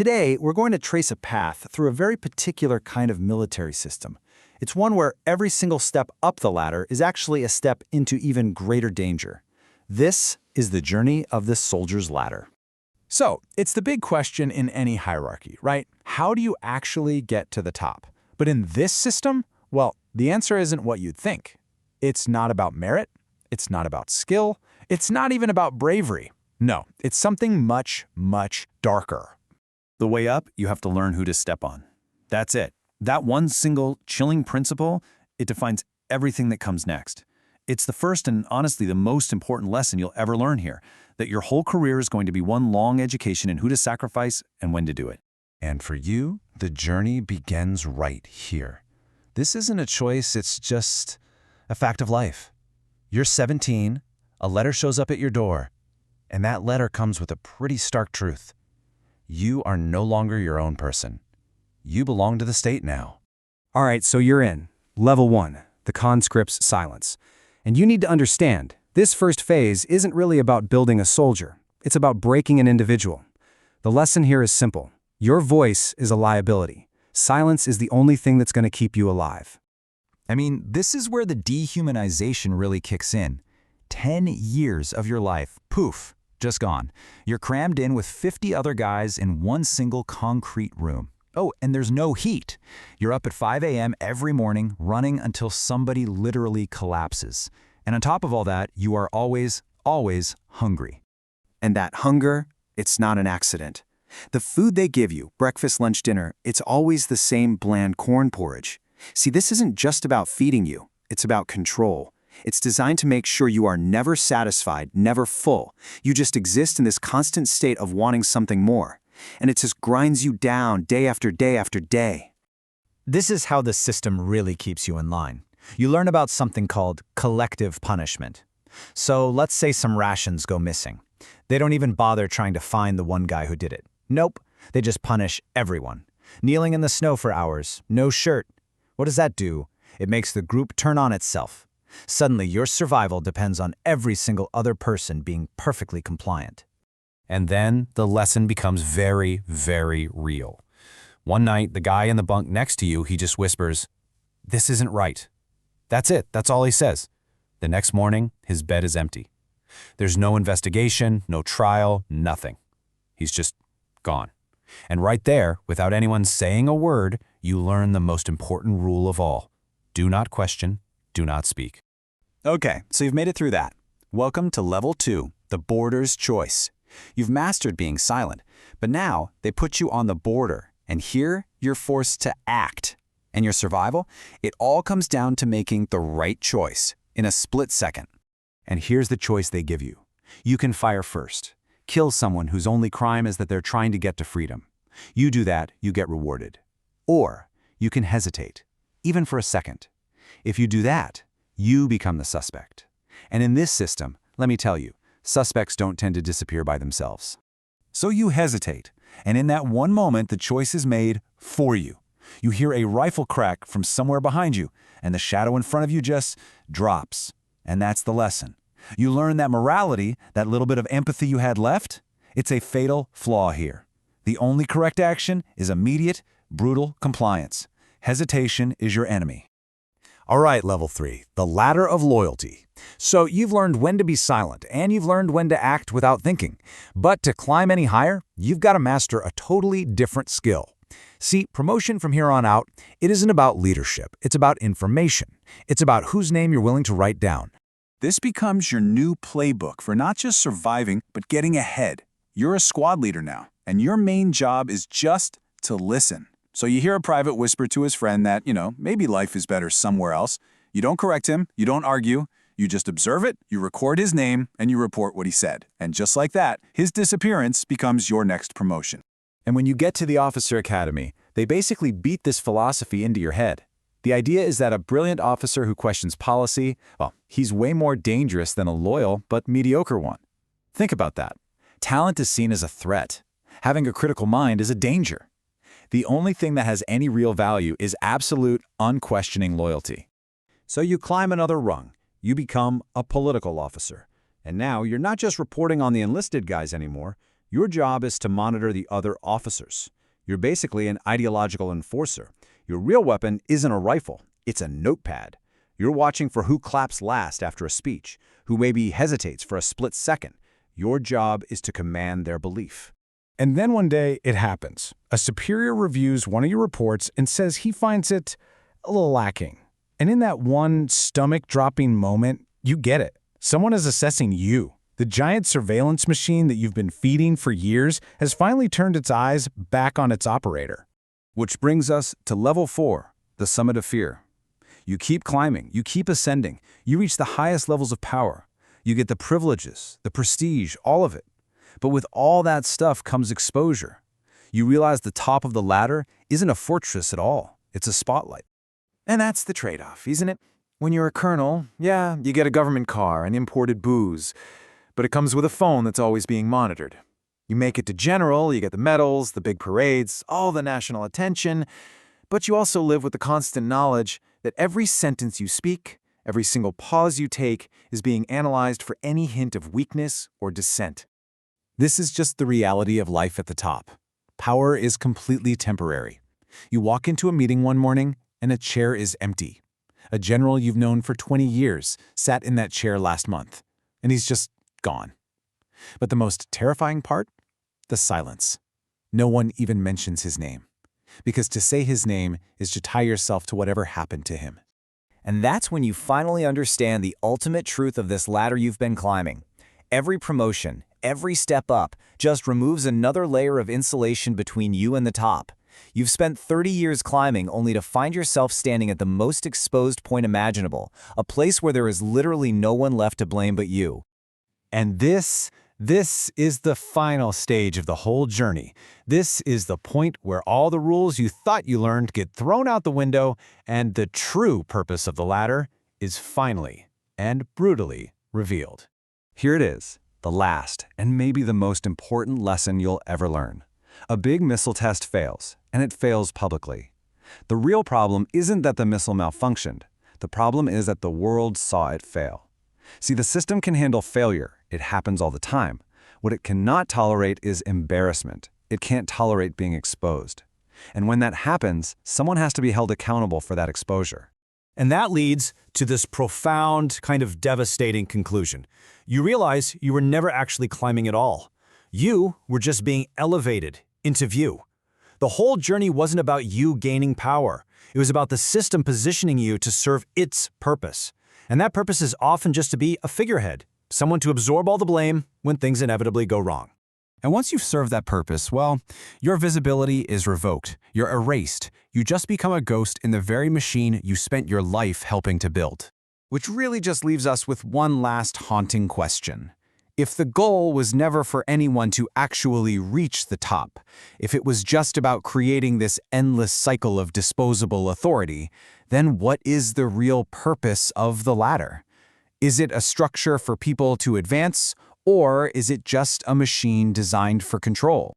Today, we're going to trace a path through a very particular kind of military system. It's one where every single step up the ladder is actually a step into even greater danger. This is the journey of the soldier's ladder. So, it's the big question in any hierarchy, right? How do you actually get to the top? But in this system, well, the answer isn't what you'd think. It's not about merit. It's not about skill. It's not even about bravery. No, it's something much, much darker. The way up, you have to learn who to step on. That's it. That one single chilling principle, it defines everything that comes next. It's the first and honestly the most important lesson you'll ever learn here, that your whole career is going to be one long education in who to sacrifice and when to do it. And for you, the journey begins right here. This isn't a choice, it's just a fact of life. You're 17, a letter shows up at your door, and that letter comes with a pretty stark truth. You are no longer your own person. You belong to the state now. All right, so you're in. Level 1, the conscript's silence. And you need to understand, this first phase isn't really about building a soldier. It's about breaking an individual. The lesson here is simple. Your voice is a liability. Silence is the only thing that's going to keep you alive. I mean, this is where the dehumanization really kicks in. 10 years of your life, poof, just gone. You're crammed in with 50 other guys in one single concrete room. Oh, and there's no heat. You're up at 5 a.m. every morning, running until somebody literally collapses. And on top of all that, you are always, always hungry. And that hunger, it's not an accident. The food they give you, breakfast, lunch, dinner, it's always the same bland corn porridge. See, this isn't just about feeding you. It's about control. It's designed to make sure you are never satisfied, never full. You just exist in this constant state of wanting something more. And it just grinds you down day after day after day. This is how the system really keeps you in line. You learn about something called collective punishment. So let's say some rations go missing. They don't even bother trying to find the one guy who did it. Nope, they just punish everyone. Kneeling in the snow for hours, no shirt. What does that do? It makes the group turn on itself. Suddenly, your survival depends on every single other person being perfectly compliant. And then the lesson becomes very, very real. One night, the guy in the bunk next to you, he just whispers, "This isn't right." That's it. That's all he says. The next morning, his bed is empty. There's no investigation, no trial, nothing. He's just gone. And right there, without anyone saying a word, you learn the most important rule of all. Do not question, do not speak. Okay, so you've made it through that. Welcome to Level 2, the border's choice. You've mastered being silent, but now they put you on the border, and here you're forced to act. And your survival? It all comes down to making the right choice in a split second. And here's the choice they give you. You can fire first. Kill someone whose only crime is that they're trying to get to freedom. You do that, you get rewarded. Or you can hesitate, even for a second. If you do that, you become the suspect. And in this system, let me tell you, suspects don't tend to disappear by themselves. So you hesitate, and in that one moment, the choice is made for you. You hear a rifle crack from somewhere behind you, and the shadow in front of you just drops. And that's the lesson. You learn that morality, that little bit of empathy you had left, it's a fatal flaw here. The only correct action is immediate, brutal compliance. Hesitation is your enemy. All right, Level 3, the ladder of loyalty. So you've learned when to be silent, and you've learned when to act without thinking. But to climb any higher, you've got to master a totally different skill. See, promotion from here on out, it isn't about leadership. It's about information. It's about whose name you're willing to write down. This becomes your new playbook for not just surviving, but getting ahead. You're a squad leader now, and your main job is just to listen. So you hear a private whisper to his friend that, maybe life is better somewhere else. You don't correct him, you don't argue, you just observe it, you record his name, and you report what he said. And just like that, his disappearance becomes your next promotion. And when you get to the officer academy, they basically beat this philosophy into your head. The idea is that a brilliant officer who questions policy, well, he's way more dangerous than a loyal but mediocre one. Think about that. Talent is seen as a threat. Having a critical mind is a danger. The only thing that has any real value is absolute, unquestioning loyalty. So you climb another rung. You become a political officer. And now you're not just reporting on the enlisted guys anymore. Your job is to monitor the other officers. You're basically an ideological enforcer. Your real weapon isn't a rifle, it's a notepad. You're watching for who claps last after a speech, who maybe hesitates for a split second. Your job is to command their belief. And then one day, it happens. A superior reviews one of your reports and says he finds it a little lacking. And in that one stomach-dropping moment, you get it. Someone is assessing you. The giant surveillance machine that you've been feeding for years has finally turned its eyes back on its operator. Which brings us to level 4, the summit of fear. You keep climbing, you keep ascending, you reach the highest levels of power. You get the privileges, the prestige, all of it. But with all that stuff comes exposure. You realize the top of the ladder isn't a fortress at all, it's a spotlight. And that's the trade-off, isn't it? When you're a colonel, yeah, you get a government car and imported booze, but it comes with a phone that's always being monitored. You make it to general, you get the medals, the big parades, all the national attention, but you also live with the constant knowledge that every sentence you speak, every single pause you take is being analyzed for any hint of weakness or dissent. This is just the reality of life at the top. Power is completely temporary. You walk into a meeting one morning and a chair is empty. A general you've known for 20 years sat in that chair last month, and he's just gone. But the most terrifying part? The silence. No one even mentions his name. Because to say his name is to tie yourself to whatever happened to him. And that's when you finally understand the ultimate truth of this ladder you've been climbing. Every promotion, every step up, just removes another layer of insulation between you and the top. You've spent 30 years climbing only to find yourself standing at the most exposed point imaginable, a place where there is literally no one left to blame but you. And this is the final stage of the whole journey. This is the point where all the rules you thought you learned get thrown out the window, and the true purpose of the ladder is finally and brutally revealed. Here it is, the last and maybe the most important lesson you'll ever learn. A big missile test fails, and it fails publicly. The real problem isn't that the missile malfunctioned. The problem is that the world saw it fail. See, the system can handle failure. It happens all the time. What it cannot tolerate is embarrassment. It can't tolerate being exposed. And when that happens, someone has to be held accountable for that exposure. And that leads to this profound, kind of devastating conclusion. You realize you were never actually climbing at all. You were just being elevated into view. The whole journey wasn't about you gaining power. It was about the system positioning you to serve its purpose. And that purpose is often just to be a figurehead, someone to absorb all the blame when things inevitably go wrong. And once you've served that purpose, well, your visibility is revoked. You're erased. You just become a ghost in the very machine you spent your life helping to build. Which really just leaves us with one last haunting question. If the goal was never for anyone to actually reach the top, if it was just about creating this endless cycle of disposable authority, then what is the real purpose of the ladder? Is it a structure for people to advance, or is it just a machine designed for control?